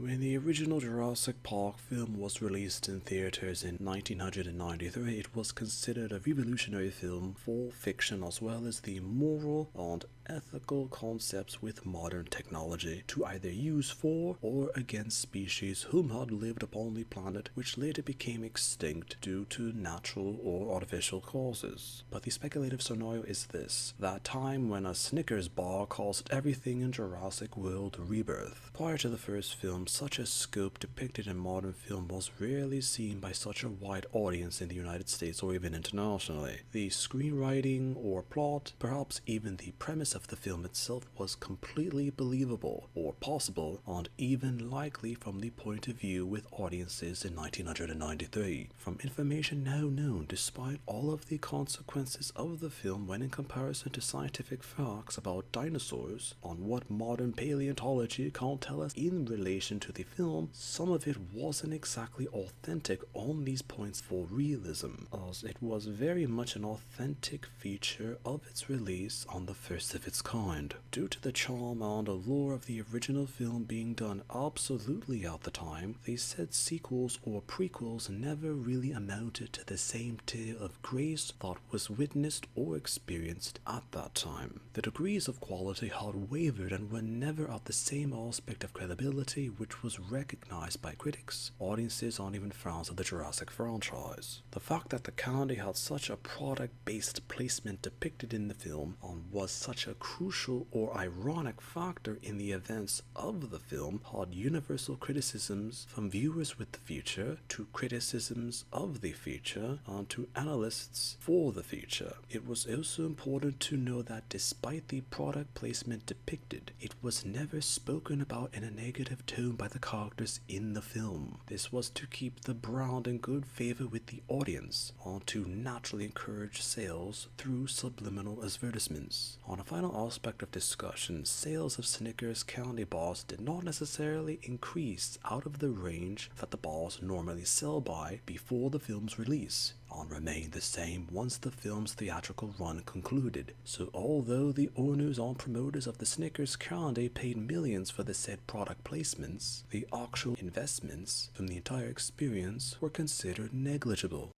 When the original Jurassic Park film was released in theaters in 1993, it was considered a revolutionary film for fiction as well as the moral and ethical concepts with modern technology to either use for or against species whom had lived upon the planet which later became extinct due to natural or artificial causes. But the speculative scenario is this: that time when a Snickers bar caused everything in Jurassic World Rebirth. Prior to the first film, such a scope depicted in modern film was rarely seen by such a wide audience in the United States or even internationally. The screenwriting or plot, perhaps even the premise of the film itself, was completely believable or possible and even likely from the point of view with audiences in 1993. From information now known, despite all of the consequences of the film when in comparison to scientific facts about dinosaurs, on what modern paleontology can't tell us in relation to the film, some of it wasn't exactly authentic on these points for realism, as it was very much an authentic feature of its release on the first of its kind. Due to the charm and allure of the original film being done absolutely at the time, they said sequels or prequels never really amounted to the same tier of grace that was witnessed or experienced at that time. The degrees of quality had wavered and were never at the same aspect of credibility which was recognized by critics, audiences, and even fans of the Jurassic franchise. The fact that the candy had such a product-based placement depicted in the film and was such a crucial or ironic factor in the events of the film had universal criticisms from viewers with the future to criticisms of the future and to analysts for the future. It was also important to know that despite the product placement depicted, it was never spoken about in a negative tone by the characters in the film. This was to keep the brand in good favor with the audience and to naturally encourage sales through subliminal advertisements. On a final aspect of discussion, sales of Snickers candy bars did not necessarily increase out of the range that the bars normally sell by before the film's release, and remained the same once the film's theatrical run concluded. So although the owners and promoters of the Snickers candy paid millions for the said product placements, the actual investments from the entire experience were considered negligible.